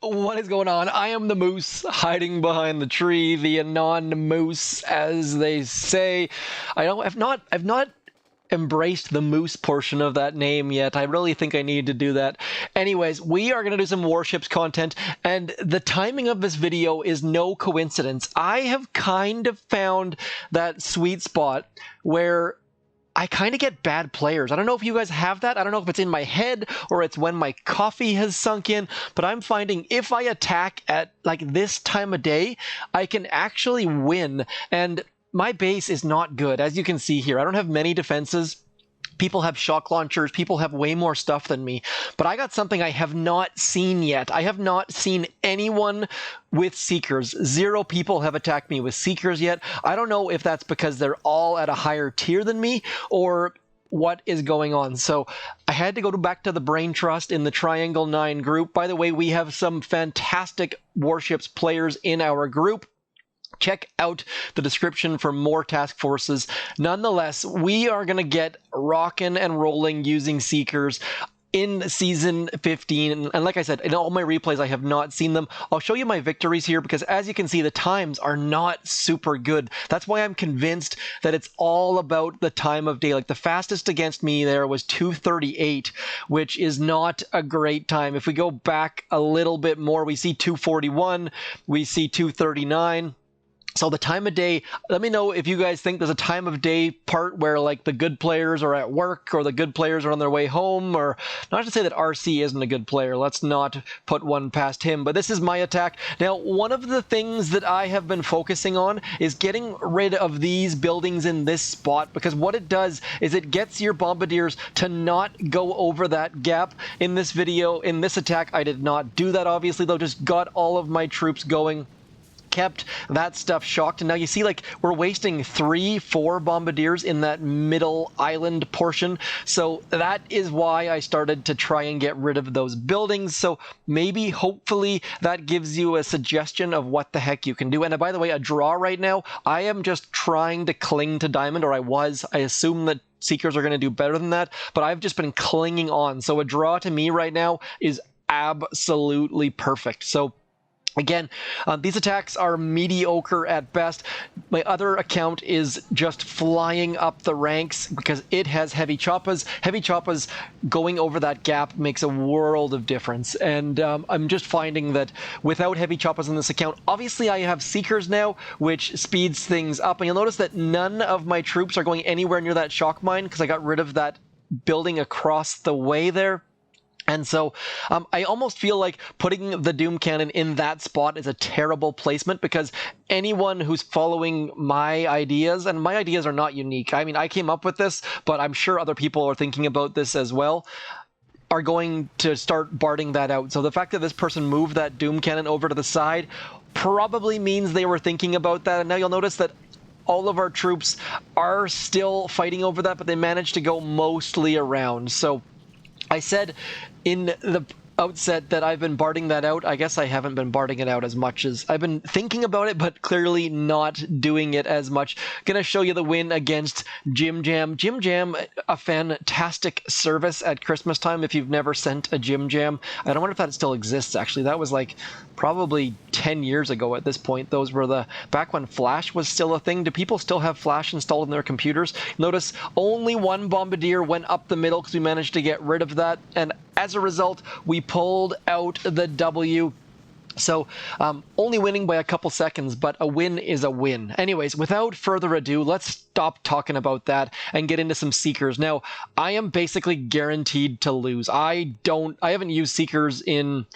What is going on? I am the moose hiding behind the tree, the anon moose, as they say. I've not embraced the moose portion of that name yet. I really think I need to do that. Anyways, we are going to do some warships content, and the timing of this video is no coincidence. I have kind of found that sweet spot where I kind of get bad players. I don't know if you guys have that. I don't know if it's in my head or it's when my coffee has sunk in, but I'm finding if I attack at like this time of day, I can actually win. And my base is not good. As you can see here, I don't have many defenses. People have shock launchers. People have way more stuff than me. But I got something I have not seen yet. I have not seen anyone with Seekers. 0 people have attacked me with Seekers yet. I don't know if that's because they're all at a higher tier than me or what is going on. So I had to go back to the Brain Trust in the Triangle 9 group. By the way, we have some fantastic warships players in our group. Check out the description for more task forces. Nonetheless, we are going to get rocking and rolling using Seekers in Season 15. And like I said, in all my replays, I have not seen them. I'll show you my victories here because as you can see, the times are not super good. That's why I'm convinced that it's all about the time of day. Like the fastest against me there was 2:38, which is not a great time. If we go back a little bit more, we see 2:41, we see 2:39. So the time of day, let me know if you guys think there's a time of day part where like the good players are at work or the good players are on their way home, or not to say that RC isn't a good player. Let's not put one past him, but this is my attack. Now, one of the things that I have been focusing on is getting rid of these buildings in this spot, because what it does is it gets your bombardiers to not go over that gap. In this video, in this attack, I did not do that, obviously, though, just got all of my troops going. Kept that stuff shocked, and now you see like we're wasting 3-4 bombardiers in that middle island portion. So that is why I started to try and get rid of those buildings. So maybe hopefully that gives you a suggestion of what the heck you can do. And by the way, a draw right now, I am just trying to cling to diamond, or I assume that Seekers are going to do better than that, but I've just been clinging on. So a draw to me right now is absolutely perfect. So again, these attacks are mediocre at best. My other account is just flying up the ranks because it has heavy choppas. Heavy choppas going over that gap makes a world of difference. And I'm just finding that without heavy choppas on this account, obviously I have Seekers now, which speeds things up. And you'll notice that none of my troops are going anywhere near that shock mine because I got rid of that building across the way there. And so I almost feel like putting the Doom Cannon in that spot is a terrible placement, because anyone who's following my ideas, and my ideas are not unique. I mean, I came up with this, but I'm sure other people are thinking about this as well, are going to start barding that out. So the fact that this person moved that Doom Cannon over to the side probably means they were thinking about that. And now you'll notice that all of our troops are still fighting over that, but they managed to go mostly around. So I said in the outset that I've been barding that out. I guess I haven't been barding it out as much as I've been thinking about it, but clearly not doing it as much. Gonna show you the win against Jim Jam. Jim Jam, a fantastic service at Christmas time if you've never sent a Jim Jam. I don't wonder if that still exists, actually. That was like probably 10 years ago at this point. Those were back when Flash was still a thing. Do people still have Flash installed in their computers? Notice only one bombardier went up the middle because we managed to get rid of that. And as a result, we pulled out the W. So only winning by a couple seconds, but a win is a win. Anyways, without further ado, let's stop talking about that and get into some Seekers. Now, I am basically guaranteed to lose. I haven't used Seekers in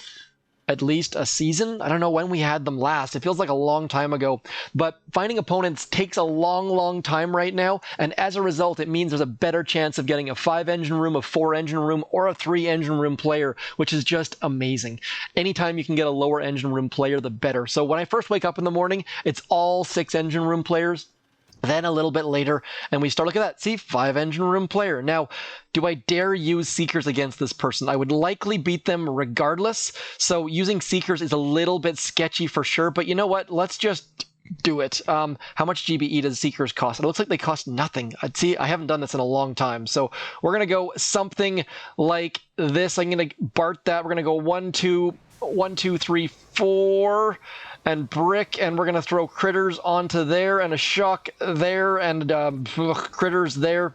at least a season. I don't know when we had them last. It feels like a long time ago, but finding opponents takes a long time right now, and as a result, it means there's a better chance of getting a 5-engine room, a 4-engine room, or a 3-engine room player, which is just amazing. Anytime you can get a lower engine room player, the better. So when I first wake up in the morning, it's all 6-engine room players. Then a little bit later, and we start looking at that. See, 5-engine room player. Now, do I dare use Seekers against this person? I would likely beat them regardless. So using Seekers is a little bit sketchy for sure. But you know what? Let's just do it. How much GBE does Seekers cost? It looks like they cost nothing. See, I haven't done this in a long time. So we're going to go something like this. I'm going to BART that. We're going to go 1, 2, 1, 2, 3, 4, and brick, and we're going to throw critters onto there, and a shock there, and critters there,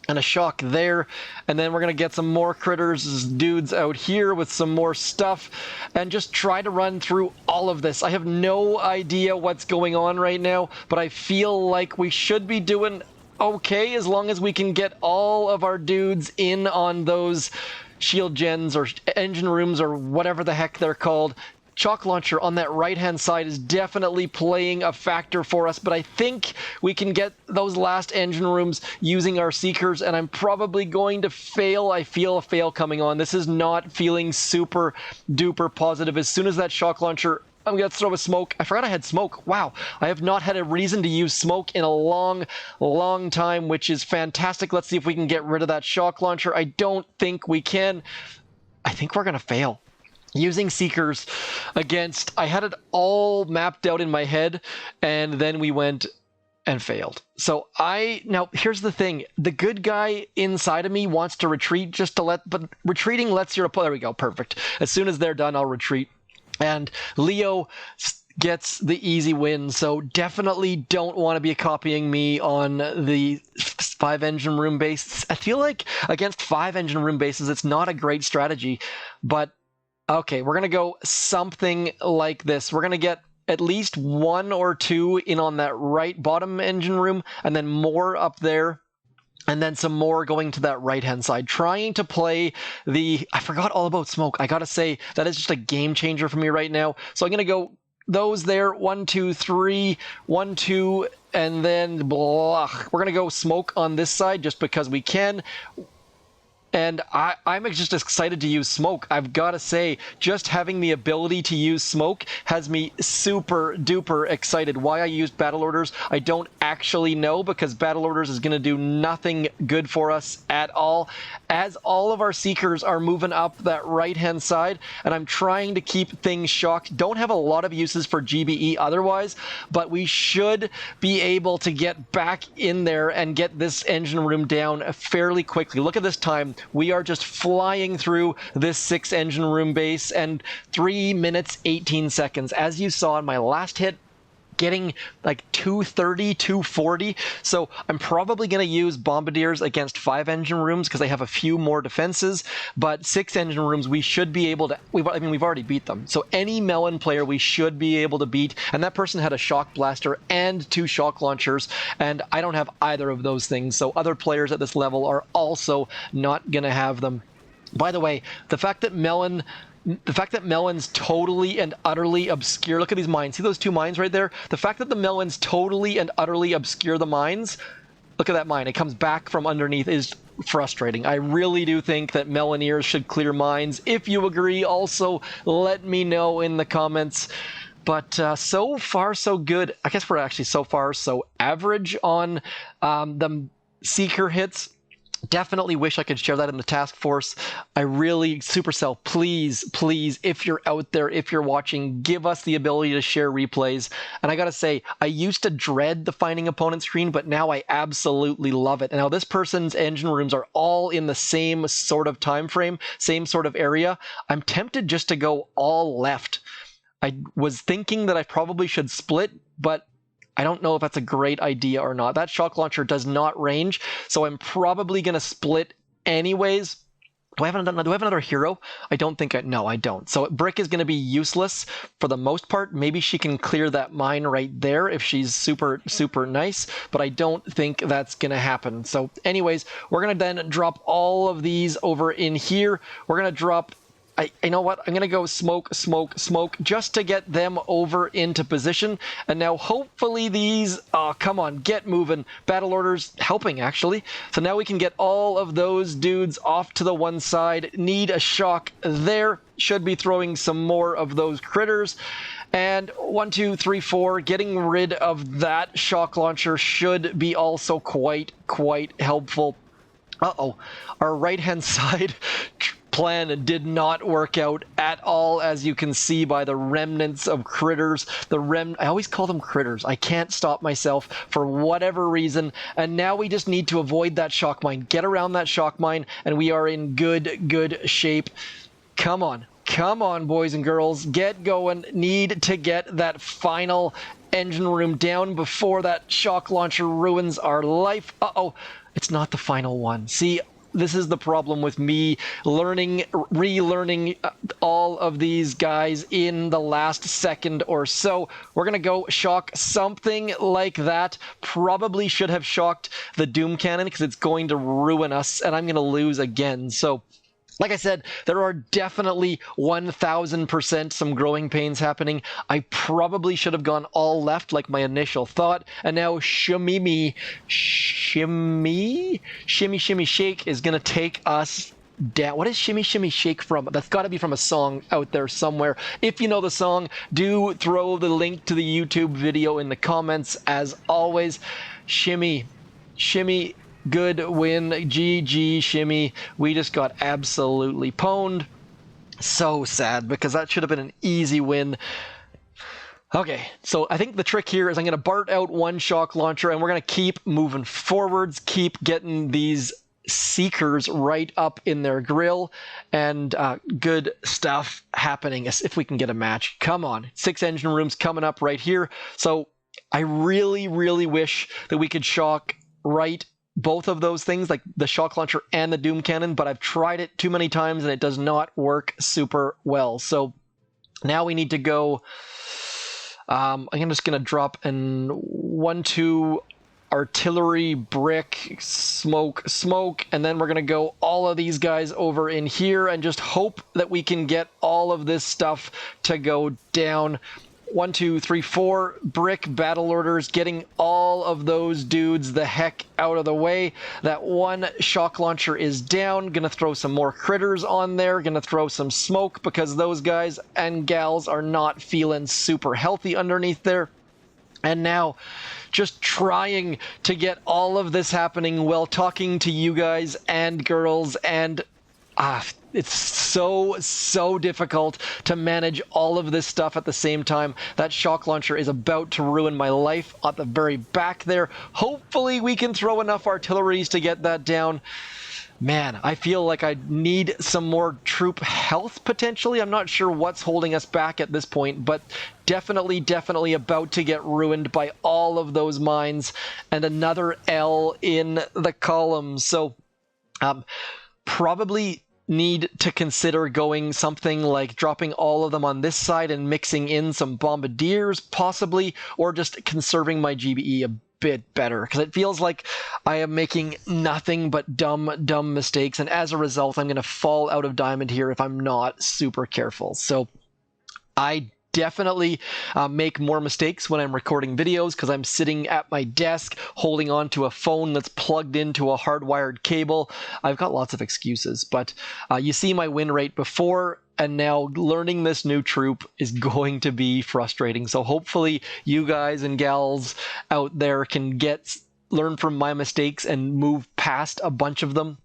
and a shock there, and then we're going to get some more critters, dudes out here with some more stuff, and just try to run through all of this. I have no idea what's going on right now, but I feel like we should be doing okay as long as we can get all of our dudes in on those shield gens or engine rooms or whatever the heck they're called. Shock launcher on that right-hand side is definitely playing a factor for us, but I think we can get those last engine rooms using our Seekers, and I'm probably going to fail. I feel a fail coming on. This is not feeling super duper positive. As soon as that shock launcher, I'm going to throw a smoke. I forgot I had smoke. Wow. I have not had a reason to use smoke in a long time, which is fantastic. Let's see if we can get rid of that shock launcher. I don't think we can. I think we're going to fail. Using Seekers against, I had it all mapped out in my head, and then we went and failed. So now here's the thing. The good guy inside of me wants to retreat just to but retreating lets your opponent, there we go, perfect. As soon as they're done, I'll retreat. And Leo gets the easy win, so definitely don't want to be copying me on the 5 engine room base. I feel like against 5 engine room bases, it's not a great strategy, but okay, we're going to go something like this. We're going to get at least 1 or 2 in on that right bottom engine room, and then more up there, and then some more going to that right-hand side. Trying to play I forgot all about smoke. I got to say, that is just a game changer for me right now. So I'm going to go those there, 1, 2, 3, 1, 2, and then blah. We're going to go smoke on this side just because we can. And I'm just excited to use smoke. I've got to say, just having the ability to use smoke has me super duper excited. Why I used battle orders, I don't actually know, because battle orders is going to do nothing good for us at all. As all of our Seekers are moving up that right-hand side, and I'm trying to keep things shocked. Don't have a lot of uses for GBE otherwise, but we should be able to get back in there and get this engine room down fairly quickly. Look at this time. We are just flying through this 6 engine room base, and 3 minutes 18 seconds. As you saw in my last hit, getting like 230, 240. So I'm probably going to use Bombardiers against 5 engine rooms because they have a few more defenses, but 6 engine rooms we should be able to, we've already beat them. So any Melon player we should be able to beat, and that person had a shock blaster and 2 shock launchers, and I don't have either of those things, so other players at this level are also not going to have them. By the way, the fact that Melon's totally and utterly obscure. Look at these mines. See those 2 mines right there? The fact that the Melons totally and utterly obscure the mines. Look at that mine. It comes back from underneath is frustrating. I really do think that Meloneers should clear mines. If you agree, also let me know in the comments. But so far, so good. I guess we're actually so far so average on the Seeker hits. Definitely wish I could share that in the task force. I really, Supercell, please, if you're out there, if you're watching, give us the ability to share replays. And I gotta say, I used to dread the finding opponent screen, but now I absolutely love it. And now this person's engine rooms are all in the same sort of time frame, same sort of area. I'm tempted just to go all left. I was thinking that I probably should split, but I don't know if that's a great idea or not. That shock launcher does not range, so I'm probably going to split anyways. Do I have another hero? I don't think no, I don't. So Brick is going to be useless for the most part. Maybe she can clear that mine right there if she's super nice, but I don't think that's going to happen. So anyways, we're going to then drop all of these over in here. We're going to drop, you know what? I'm going to go smoke, just to get them over into position. And now hopefully these, oh, come on, get moving. Battle orders helping, actually. So now we can get all of those dudes off to the one side. Need a shock there. Should be throwing some more of those critters. And 1, 2, 3, 4, getting rid of that shock launcher should be also quite helpful. Uh-oh, our right-hand side plan did not work out at all, as you can see by the remnants of critters. I always call them critters. I can't stop myself for whatever reason. And now we just need to avoid that shock mine, get around that shock mine, and we are in good shape. Come on, boys and girls, get going. Need to get that final engine room down before that shock launcher ruins our life. Uh-oh, it's not the final one. See, this is the problem with me relearning all of these guys in the last second or so. We're going to go shock something like that. Probably should have shocked the Doom Cannon because it's going to ruin us, and I'm going to lose again. So, like I said, there are definitely 1000% some growing pains happening. I probably should have gone all left like my initial thought. And now shimmy shake is going to take us down. What is shimmy shake from? That's got to be from a song out there somewhere. If you know the song, do throw the link to the YouTube video in the comments. As always, shimmy. Good win. GG, shimmy. We just got absolutely pwned. So sad, because that should have been an easy win. Okay, so I think the trick here is I'm going to BART out one shock launcher, and we're going to keep moving forwards, keep getting these seekers right up in their grill, and good stuff happening if we can get a match. Come on. 6 engine rooms coming up right here. So I really wish that we could shock right both of those things, like the shock launcher and the Doom Cannon, but I've tried it too many times and it does not work super well. So now we need to go, I'm just going to drop an 1-2 artillery, brick, smoke, and then we're going to go all of these guys over in here and just hope that we can get all of this stuff to go down. 1, 2, 3, 4 brick battle orders, getting all of those dudes the heck out of the way. That one shock launcher is down. Gonna throw some more critters on there. Gonna throw some smoke because those guys and gals are not feeling super healthy underneath there. And now, just trying to get all of this happening while talking to you guys and girls, and it's so difficult to manage all of this stuff at the same time. That shock launcher is about to ruin my life at the very back there. Hopefully we can throw enough artilleries to get that down. Man, I feel like I need some more troop health, potentially. I'm not sure what's holding us back at this point, but definitely about to get ruined by all of those mines and another L in the column. So, probably need to consider going something like dropping all of them on this side and mixing in some bombardiers, possibly, or just conserving my GBE a bit better, because it feels like I am making nothing but dumb mistakes, and as a result, I'm going to fall out of diamond here if I'm not super careful. So I definitely make more mistakes when I'm recording videos because I'm sitting at my desk holding on to a phone that's plugged into a hardwired cable. I've got lots of excuses, but you see my win rate before, and now learning this new troop is going to be frustrating. So hopefully you guys and gals out there can learn from my mistakes and move past a bunch of them.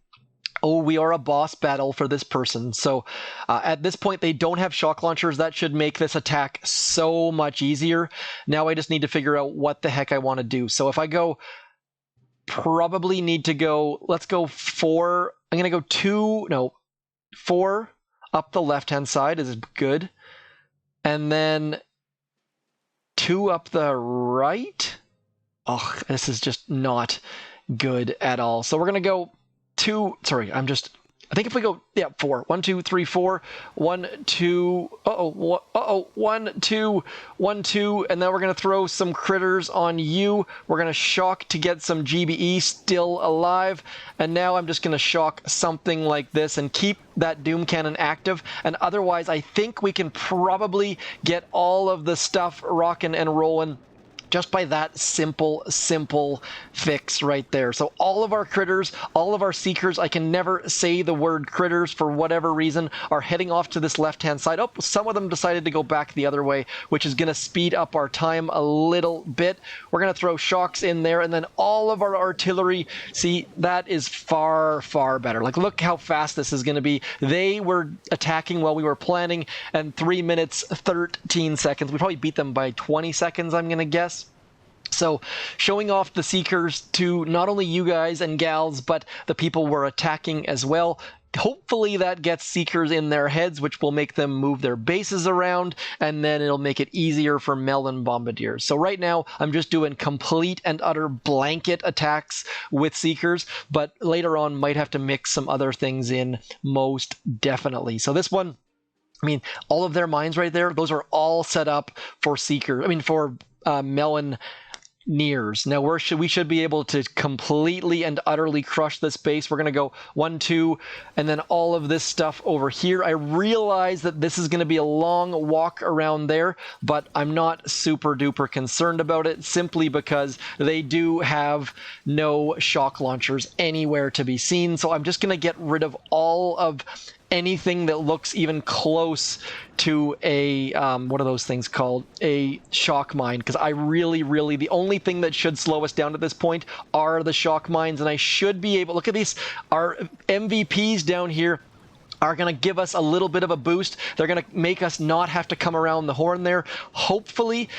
Oh, we are a boss battle for this person. So at this point, they don't have shock launchers. That should make this attack so much easier. Now I just need to figure out what the heck I want to do. So if I go, probably need to go, let's go 4. I'm going to go 4 up the left-hand side is good. And then 2 up the right. Oh, this is just not good at all. So we're going to go 2, sorry, I think if we go, 4. 1, 2, 3, 4. 1, 2, 1, 2, 1, 2, and then we're going to throw some critters on you. We're going to shock to get some GBE still alive, and now I'm just going to shock something like this and keep that Doom Cannon active, and otherwise I think we can probably get all of the stuff rocking and rolling just by that simple fix right there. So all of our critters, all of our seekers, I can never say the word critters for whatever reason, are heading off to this left-hand side. Oh, some of them decided to go back the other way, which is going to speed up our time a little bit. We're going to throw shocks in there, and then all of our artillery, see, that is far better. Like, look how fast this is going to be. They were attacking while we were planning, and 3 minutes 13 seconds. We probably beat them by 20 seconds, I'm going to guess. So showing off the seekers to not only you guys and gals, but the people we're attacking as well. Hopefully that gets seekers in their heads, which will make them move their bases around, and then it'll make it easier for Melon Bombardiers. So right now, I'm just doing complete and utter blanket attacks with seekers, but later on might have to mix some other things in, most definitely. So this one, I mean, all of their mines right there, those are all set up for seekers. I mean, for Meloneers. Now we should be able to completely and utterly crush this base. We're going to go 1, 2, and then all of this stuff over here. I realize that this is going to be a long walk around there, but I'm not super duper concerned about it, simply because they do have no shock launchers anywhere to be seen. So I'm just going to get rid of all of anything that looks even close to a, what are those things called? A shock mine, because I really, the only thing that should slow us down at this point are the shock mines, and I should be able, look at these, our MVPs down here are going to give us a little bit of a boost. They're going to make us not have to come around the horn there. Hopefully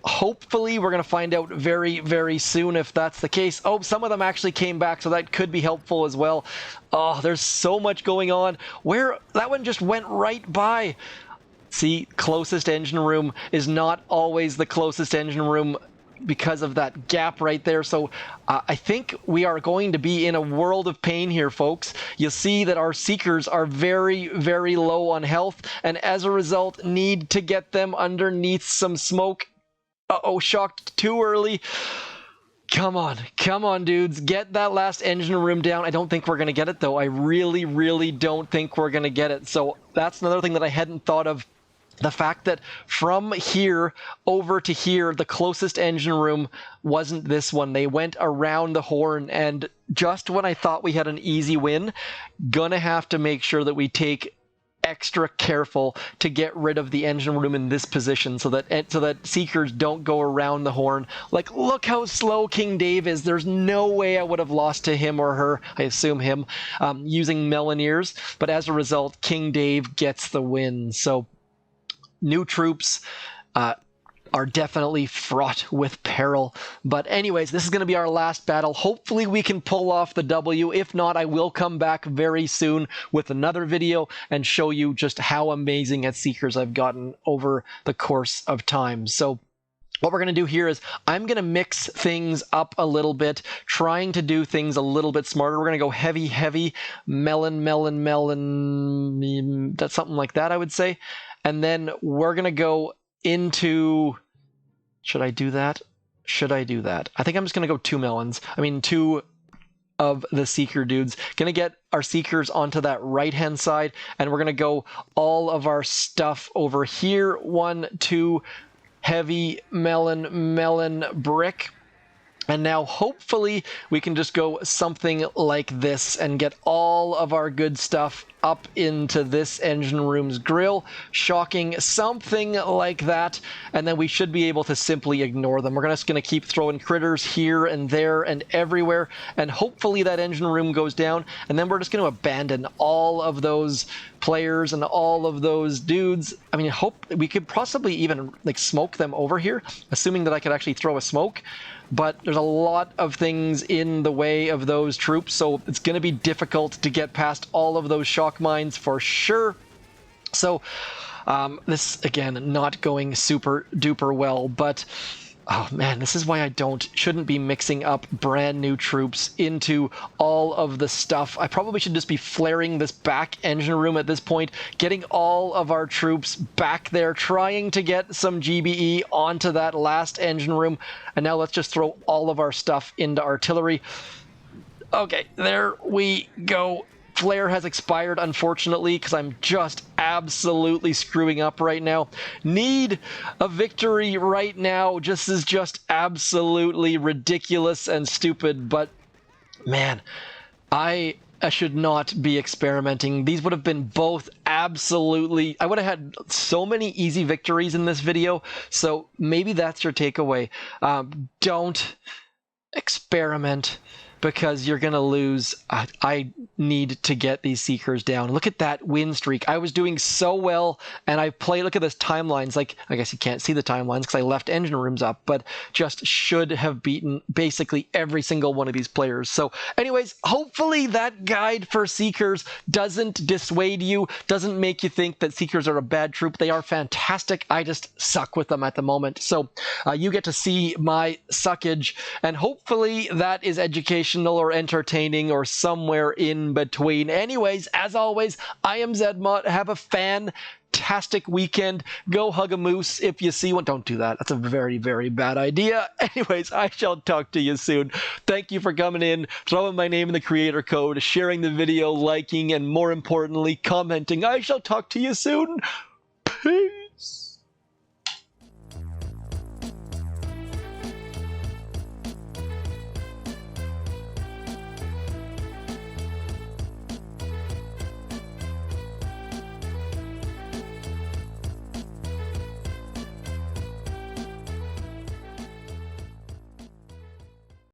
we're going to find out very soon if that's the case. Oh, some of them actually came back, so that could be helpful as well. Oh, there's so much going on. Where that one just went right by. See, closest engine room is not always the closest engine room because of that gap right there. So I think we are going to be in a world of pain here, folks. You'll see that our seekers are very low on health, and as a result need to get them underneath some smoke. Uh-oh, shocked too early. Come on, dudes. Get that last engine room down. I don't think we're going to get it, though. I really don't think we're going to get it. So that's another thing that I hadn't thought of. The fact that from here over to here, the closest engine room wasn't this one. They went around the horn, and just when I thought we had an easy win, gonna have to make sure that we take extra careful to get rid of the engine room in this position so that seekers don't go around the horn. Like, look how slow King Dave is. There's no way I would have lost to him or her, I assume him, using Meloneers, but as a result, King Dave gets the win. So new troops are definitely fraught with peril. But anyways, this is going to be our last battle. Hopefully we can pull off the W. If not, I will come back very soon with another video and show you just how amazing at Seekers I've gotten over the course of time. So what we're going to do here is I'm going to mix things up a little bit, trying to do things a little bit smarter. We're going to go heavy, melon, that's something like that, I would say. And then we're going to go into, should I do that? I think I'm just going to go 2 melons. I mean, 2 of the seeker dudes. Going to get our seekers onto that right-hand side, and we're going to go all of our stuff over here. 1, 2, heavy melon brick. And now hopefully we can just go something like this and get all of our good stuff up into this engine room's grill, shocking something like that, and then we should be able to simply ignore them. We're just going to keep throwing critters here and there and everywhere, and hopefully that engine room goes down, and then we're just going to abandon all of those players and all of those dudes. I mean, hope we could possibly even like smoke them over here, assuming that I could actually throw a smoke. But there's a lot of things in the way of those troops, so it's going to be difficult to get past all of those shock mines for sure. So this, again, not going super duper well, but oh man, this is why I shouldn't be mixing up brand new troops into all of the stuff. I probably should just be flaring this back engine room at this point, getting all of our troops back there, trying to get some GBE onto that last engine room. And now let's just throw all of our stuff into artillery. Okay, there we go. flare has expired, unfortunately, because I'm just absolutely screwing up right now. Need a victory right now. This is just absolutely ridiculous and stupid, but man, I should not be experimenting. These would have been both absolutely... I would have had so many easy victories in this video, so maybe that's your takeaway. Don't experiment, because you're gonna lose. I need to get these Seekers down. Look at that win streak. I was doing so well, and I played... Look at this timelines. Like, I guess you can't see the timelines because I left engine rooms up, but just should have beaten basically every single one of these players. So anyways, hopefully that guide for Seekers doesn't dissuade you, doesn't make you think that Seekers are a bad troop. They are fantastic. I just suck with them at the moment. So you get to see my suckage, and hopefully that is educational or entertaining or somewhere in between. Anyways, as always, I am Zedmont. Have a fantastic weekend. Go hug a moose if you see one. Don't do that. That's a very, very bad idea. Anyways, I shall talk to you soon. Thank you for coming in, throwing my name in the creator code, sharing the video, liking, and more importantly, commenting. I shall talk to you soon. Peace.